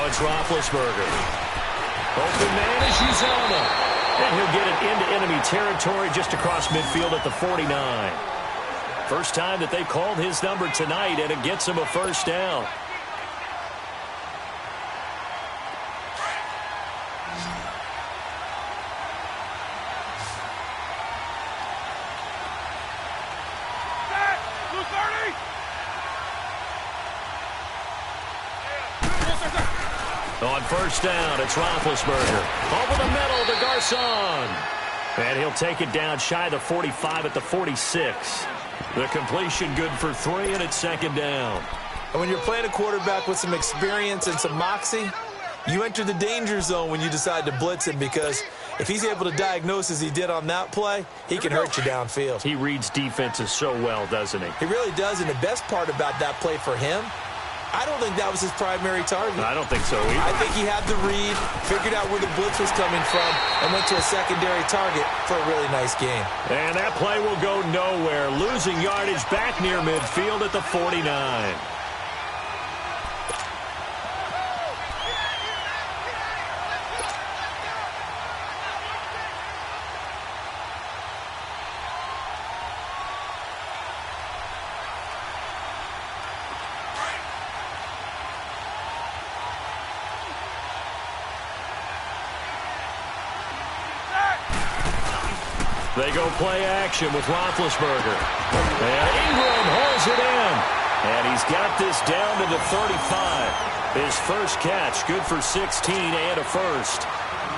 it's Roethlisberger. Open man is Uzoma. And he'll get it into enemy territory just across midfield at the 49. First time that they called his number tonight, and it gets him a first down. On first down, it's Roethlisberger. Over the middle to Garcon. And he'll take it down shy of the 45 at the 46. The completion good for 3, and it's second down. And when you're playing a quarterback with some experience and some moxie, you enter the danger zone when you decide to blitz him, because if he's able to diagnose as he did on that play, he can hurt you downfield. He reads defenses so well, doesn't he? He really does, and the best part about that play for him, I don't think that was his primary target. I don't think so either. I think he had the read, figured out where the blitz was coming from, and went to a secondary target for a really nice game. And that play will go nowhere. Losing yardage back near midfield at the 49. They go play action with Roethlisberger. And Ingram holds it in. And he's got this down to the 35. His first catch, good for 16 and a first.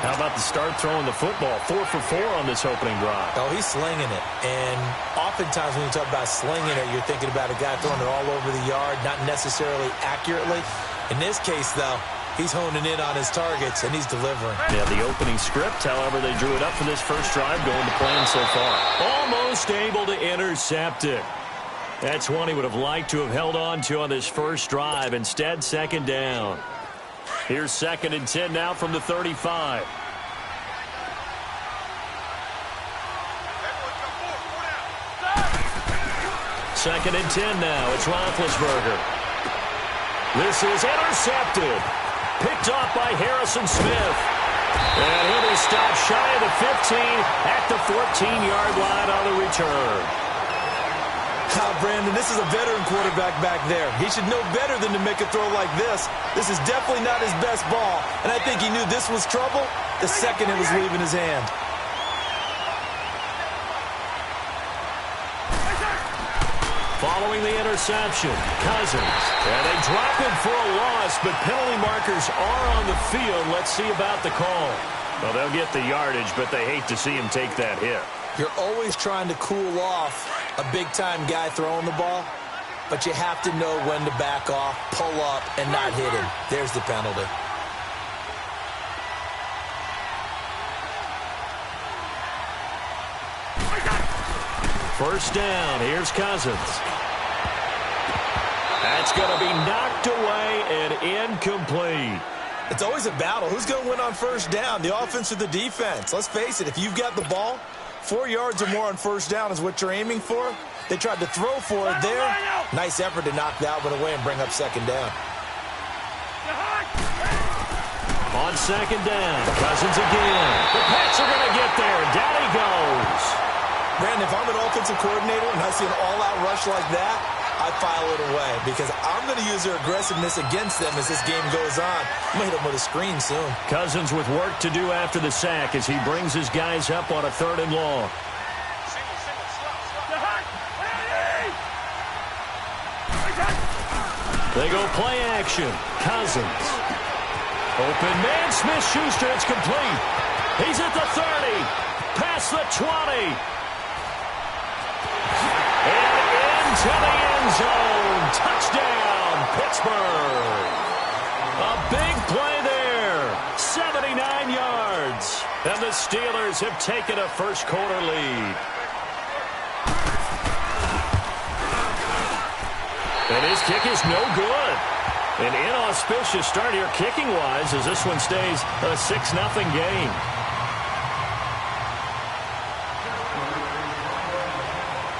How about the start throwing the football? 4 for 4 on this opening drive. Oh, he's slinging it. And oftentimes when you talk about slinging it, you're thinking about a guy throwing it all over the yard, not necessarily accurately. In this case, though, he's honing in on his targets, and he's delivering. Yeah, the opening script, however, they drew it up for this first drive, going to plan so far. Almost able to intercept it. That's one he would have liked to have held on to on this first drive. Instead, second down. Here's 2nd and 10 now from the 35. Second and 10 now. It's Roethlisberger. This is intercepted. Picked off by Harrison Smith. And he'll be stopped shy of the 15 at the 14-yard line on the return. Brandon, this is a veteran quarterback back there. He should know better than to make a throw like this. This is definitely not his best ball, and I think he knew this was trouble the second it was leaving his hand. Following the interception, Cousins. And they drop him for a loss, but penalty markers are on the field. Let's see about the call. Well, they'll get the yardage, but they hate to see him take that hit. You're always trying to cool off a big-time guy throwing the ball, but you have to know when to back off, pull up, and not hit him. There's the penalty. First down. Here's Cousins. That's going to be knocked away and incomplete. It's always a battle. Who's going to win on first down, the offense or the defense? Let's face it, if you've got the ball, 4 yards or more on first down is what you're aiming for. They tried to throw for it there. Nice effort to knock that one away and bring up second down. On second down, Cousins again. The Pats are going to get there. Down he goes. Brandon, if I'm an offensive coordinator and I see an all-out rush like that, I file it away because I'm going to use their aggressiveness against them as this game goes on. I'm going to hit them with a screen soon. Cousins with work to do after the sack as he brings his guys up on a 3rd and long. They go play action. Cousins. Open man, Smith-Schuster. It's complete. He's at the 30. Past the 20. To the end zone. Touchdown, Pittsburgh. A big play there. 79 yards. And the Steelers have taken a first-quarter lead. And his kick is no good. An inauspicious start here kicking-wise as this one stays a 6-0 game.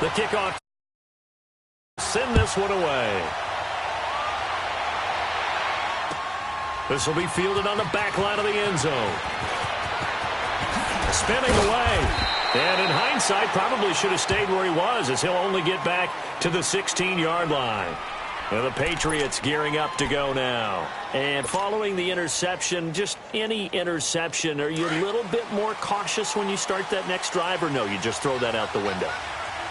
The kickoff. Send this one away. This will be fielded on the back line of the end zone. Spinning away. And in hindsight, probably should have stayed where he was, as he'll only get back to the 16-yard line. And the Patriots gearing up to go now. And following the interception, just any interception, are you a little bit more cautious when you start that next drive, or no, you just throw that out the window?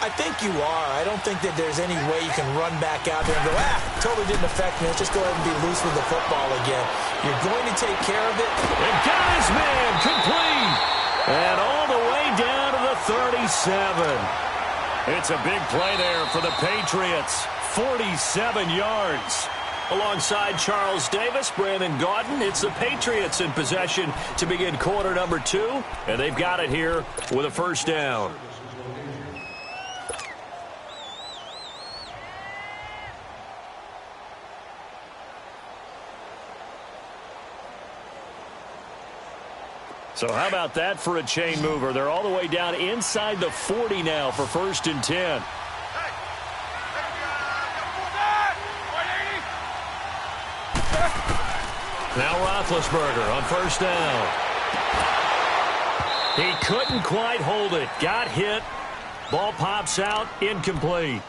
I think you are. I don't think that there's any way you can run back out there and go, totally didn't affect me. Let's just go ahead and be loose with the football again. You're going to take care of it. And got his man complete. And all the way down to the 37. It's a big play there for the Patriots. 47 yards. Alongside Charles Davis, Brandon Gaudin, it's the Patriots in possession to begin quarter number 2. And they've got it here with a first down. So how about that for a chain mover? They're all the way down inside the 40 now for 1st and 10. Now Roethlisberger on 1st down. He couldn't quite hold it. Got hit. Ball pops out. Incomplete.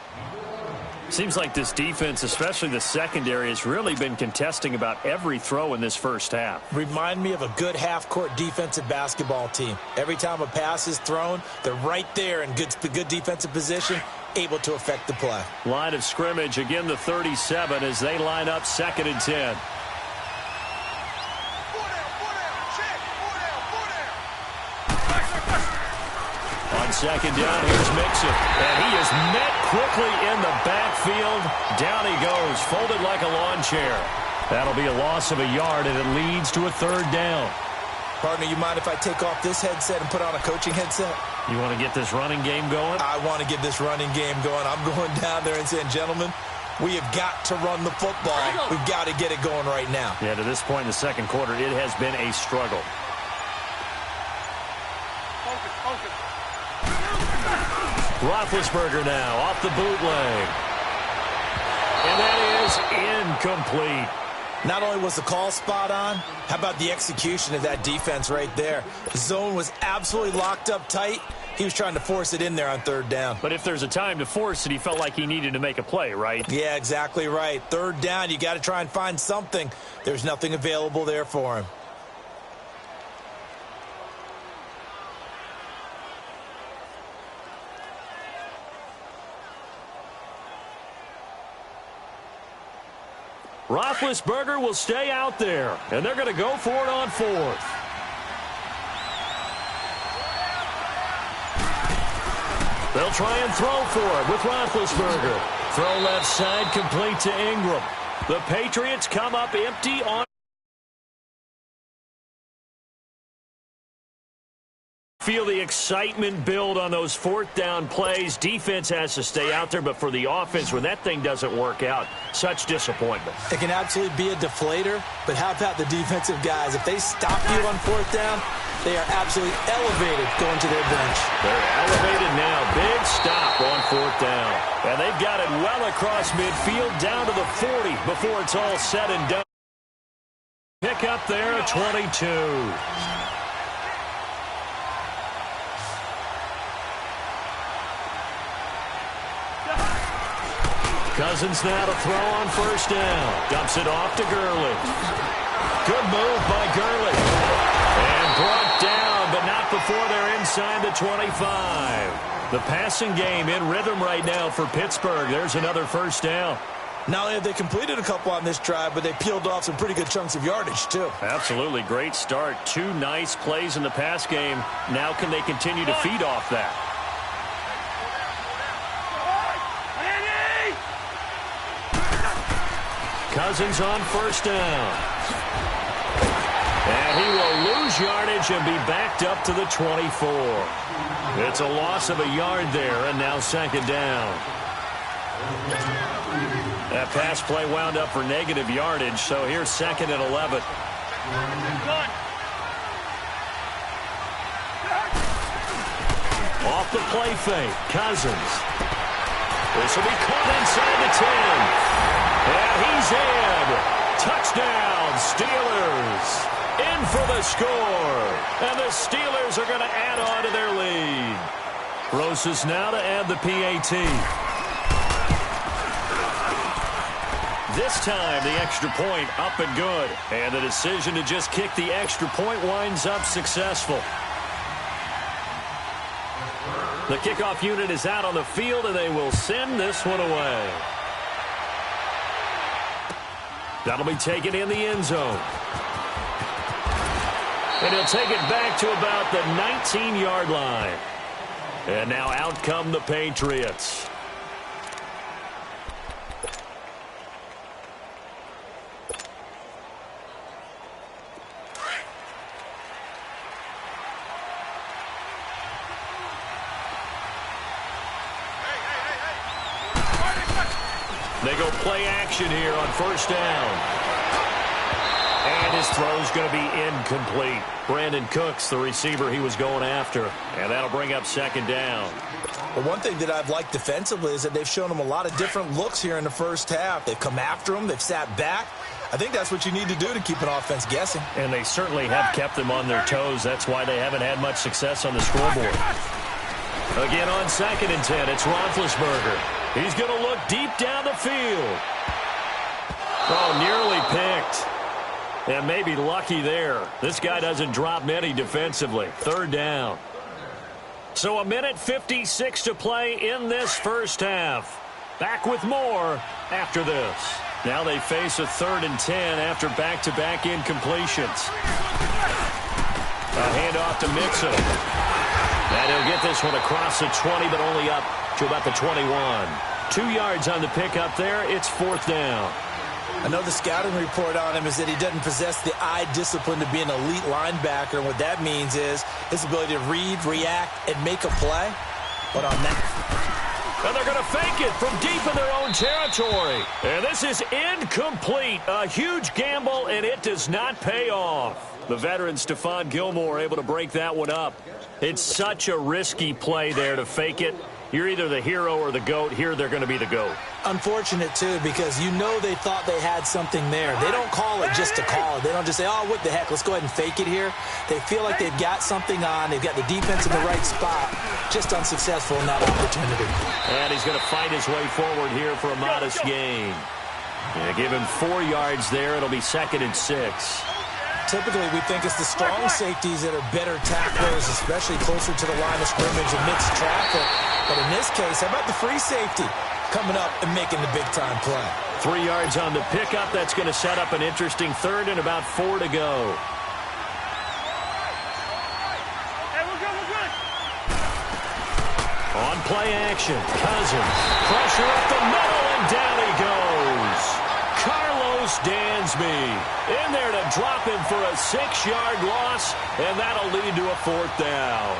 Seems like this defense, especially the secondary, has really been contesting about every throw in this first half. Remind me of a good half-court defensive basketball team. Every time a pass is thrown, they're right there in good defensive position, able to affect the play. Line of scrimmage, again the 37 as they line up 2nd and 10. On 2nd down, here's Mixon. And he is met quickly in the backfield. Down he goes, folded like a lawn chair. That'll be a loss of a yard, and it leads to a 3rd down. Partner, you mind if I take off this headset and put on a coaching headset? You want to get this running game going? I want to get this running game going. I'm going down there and saying, gentlemen, we have got to run the football. We've got to get it going right now. Yeah, to this point in the second quarter, it has been a struggle. Roethlisberger now off the bootleg. And that is incomplete. Not only was the call spot on, how about the execution of that defense right there? The zone was absolutely locked up tight. He was trying to force it in there on 3rd down. But if there's a time to force it, he felt like he needed to make a play, right? Yeah, exactly right. 3rd down, you got to try and find something. There's nothing available there for him. Roethlisberger will stay out there, and they're going to go for it on 4th. They'll try and throw for it with Roethlisberger. Throw left side, complete to Ingram. The Patriots come up empty on. Feel the excitement build on those 4th down plays. Defense has to stay out there, but for the offense, when that thing doesn't work out, such disappointment. It can absolutely be a deflator, but how about the defensive guys? If they stop you on 4th down, they are absolutely elevated going to their bench. They're elevated now. Big stop on 4th down. And they've got it well across midfield down to the 40 before it's all said and done. Pick up there, 22. Cousins now to throw on 1st down. Dumps it off to Gurley. Good move by Gurley. And brought down, but not before they're inside the 25. The passing game in rhythm right now for Pittsburgh. There's another 1st down. Not only have they completed a couple on this drive, but they peeled off some pretty good chunks of yardage, too. Absolutely. Great start. 2 nice plays in the pass game. Now can they continue to feed off that? Cousins on 1st down. And he will lose yardage and be backed up to the 24. It's a loss of a yard there, and now 2nd down. That pass play wound up for negative yardage, so here's 2nd and 11. Off the play fake, Cousins. This will be caught inside the 10. And he's in. Touchdown, Steelers. In for the score. And the Steelers are going to add on to their lead. Rosas now to add the PAT. This time, the extra point up and good. And the decision to just kick the extra point winds up successful. The kickoff unit is out on the field, and they will send this one away. That'll be taken in the end zone. And he'll take it back to about the 19-yard line. And now out come the Patriots. They go play action here on first down. And his throw's going to be incomplete. Brandon Cooks, the receiver he was going after. And that'll bring up second down. Well, one thing that I've liked defensively is that they've shown him a lot of different looks here in the first half. They've come after him. They've sat back. I think that's what you need to do to keep an offense guessing. And they certainly have kept them on their toes. That's why they haven't had much success on the scoreboard. Again on 2nd and 10, it's Roethlisberger. He's going to look deep down the field. Oh, nearly picked. And maybe lucky there. This guy doesn't drop many defensively. Third down. So a minute 56 to play in this first half. Back with more after this. Now they face a 3rd and 10 after back-to-back incompletions. A handoff to Mixon. And he'll get this one across the 20, but only up to about the 21. 2 yards on the pickup there. It's 4th down. I know the scouting report on him is that he doesn't possess the eye discipline to be an elite linebacker. And what that means is his ability to read, react, and make a play. But on that... And they're going to fake it from deep in their own territory. And this is incomplete. A huge gamble, and it does not pay off. The veteran Stephon Gilmore able to break that one up. It's such a risky play there to fake it. You're either the hero or the GOAT. Here they're going to be the GOAT. Unfortunate, too, because you know they thought they had something there. They don't call it just to call it. They don't just say, oh, what the heck, let's go ahead and fake it here. They feel like they've got something on. They've got the defense in the right spot. Just unsuccessful in that opportunity. And he's going to fight his way forward here for a modest gain. Yeah, give him 4 yards there. It'll be 2nd and 6. Typically, we think it's the strong safeties that are better tacklers, especially closer to the line of scrimmage amidst traffic. But in this case, how about the free safety coming up and making the big-time play? 3 yards on the pickup. That's going to set up an interesting 3rd and about 4 to go. Hey, we're good. On play action, Cousins. Pressure up the middle, and down he goes. Carlos Dansby in there to drop him for a 6-yard loss, and that'll lead to a 4th down.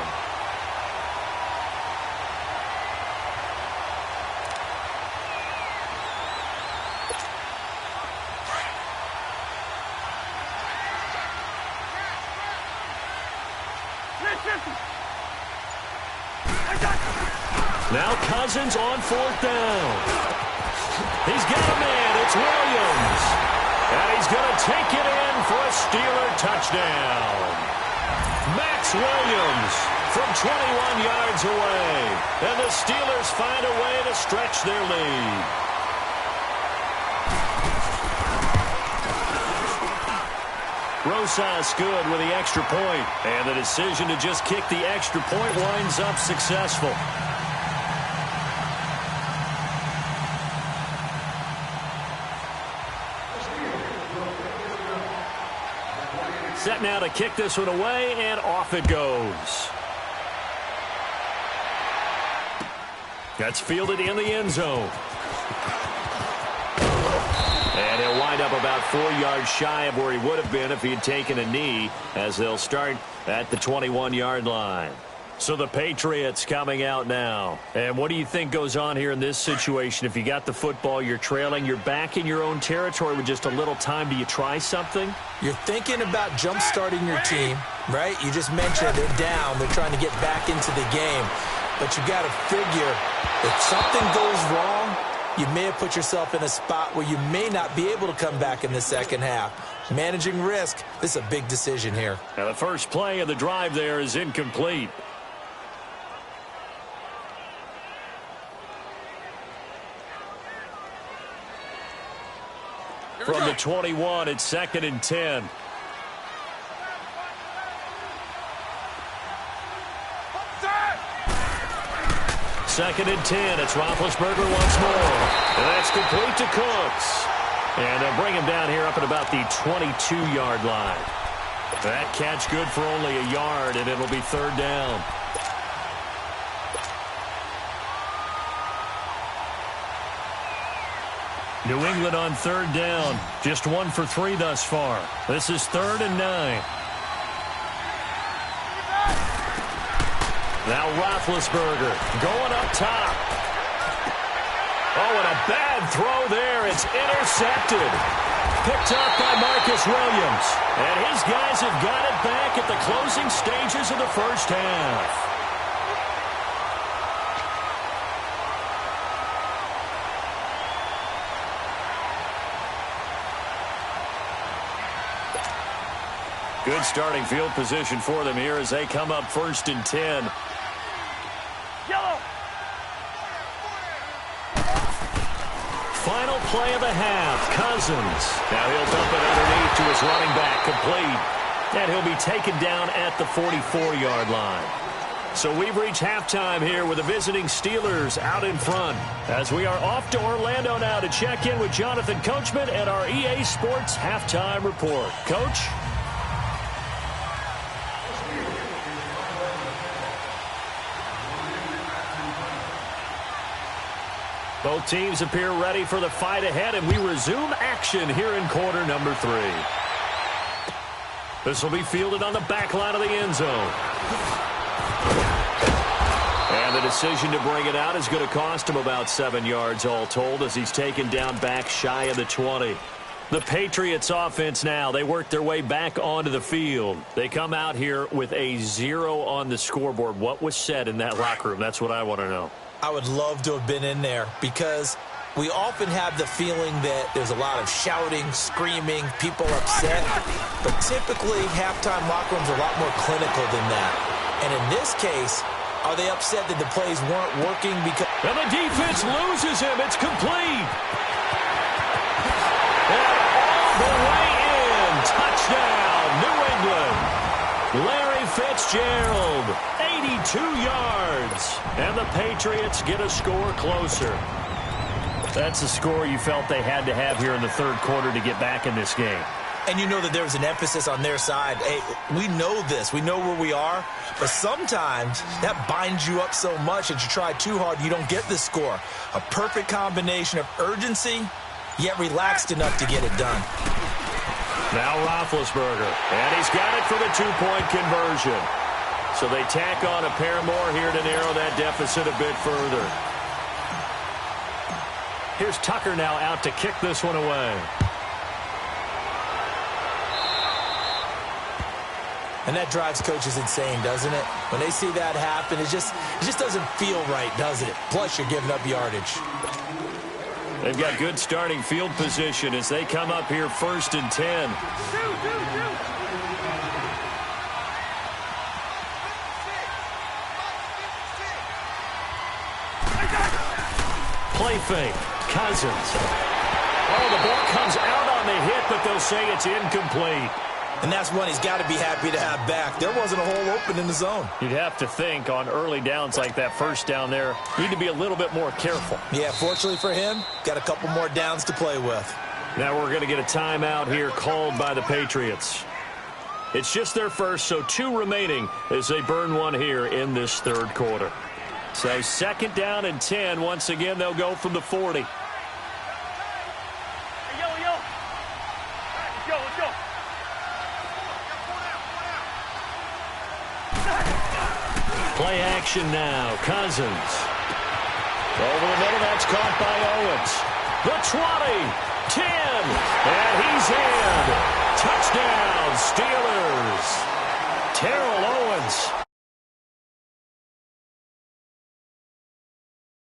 Now Cousins on 4th down. He's got a man. It's Williams. And he's going to take it in for a Steeler touchdown. Max Williams from 21 yards away. And the Steelers find a way to stretch their lead. Rosas good with the extra point. And the decision to just kick the extra point winds up successful. Set now to kick this one away, and off it goes. That's fielded in the end zone. And he'll wind up about 4 yards shy of where he would have been if he had taken a knee, as they'll start at the 21-yard line. So the Patriots coming out now. And what do you think goes on here in this situation? If you got the football, you're trailing, you're back in your own territory with just a little time. Do you try something? You're thinking about jump-starting your team, right? You just mentioned they're down. They're trying to get back into the game. But you got to figure if something goes wrong, you may have put yourself in a spot where you may not be able to come back in the second half. Managing risk, this is a big decision here. Now the first play of the drive there is incomplete. From the 21, it's 2nd and 10. Second and 10. It's Roethlisberger once more. And that's complete to Cooks. And they'll bring him down here up at about the 22-yard line. That catch good for only a yard, and it'll be 3rd down. New England on 3rd down. Just 1 for 3 thus far. This is 3rd and 9. Now Roethlisberger going up top. Oh, and a bad throw there. It's intercepted. Picked up by Marcus Williams. And his guys have got it back at the closing stages of the first half. Good starting field position for them here as they come up 1st and 10. Yellow. Final play of the half, Cousins. Now he'll dump it underneath to his running back, complete. And he'll be taken down at the 44-yard line. So we've reached halftime here with the visiting Steelers out in front. As we are off to Orlando now to check in with Jonathan Coachman and our EA Sports Halftime Report. Coach? Both teams appear ready for the fight ahead, and we resume action here in quarter number 3. This will be fielded on the back line of the end zone. And the decision to bring it out is going to cost him about 7 yards all told as he's taken down back shy of the 20. The Patriots offense now, they work their way back onto the field. They come out here with a 0 on the scoreboard. What was said in that locker room? That's what I want to know. I would love to have been in there because we often have the feeling that there's a lot of shouting, screaming, people upset. But typically, halftime locker rooms are a lot more clinical than that. And in this case, are they upset that the plays weren't working because... And the defense loses him. It's complete. And all the way in. Touchdown, New England. Larry Fitzgerald, 82 yards. And the Patriots get a score closer. That's a score you felt they had to have here in the third quarter to get back in this game. And you know that there was an emphasis on their side. Hey, we know this. We know where we are. But sometimes that binds you up so much that you try too hard, you don't get the score. A perfect combination of urgency, yet relaxed enough to get it done. Now Roethlisberger, and he's got it for the two-point conversion. So they tack on a pair more here to narrow that deficit a bit further. Here's Tucker now out to kick this one away. And that drives coaches insane, doesn't it? When they see that happen, it just doesn't feel right, does it? Plus, you're giving up yardage. They've got good starting field position as they come up here 1st and 10. Play fake. Cousins. Oh, the ball comes out on the hit, but they'll say it's incomplete. And that's one he's got to be happy to have back. There wasn't a hole open in the zone. You'd have to think on early downs like that first down there, you need to be a little bit more careful. Yeah, fortunately for him, got a couple more downs to play with. Now we're going to get a timeout here called by the Patriots. It's just their first, so 2 remaining as they burn one here in this third quarter. So 2nd down and 10. Once again, they'll go from the 40. Play action now. Cousins. Over the middle, that's caught by Owens. The 20.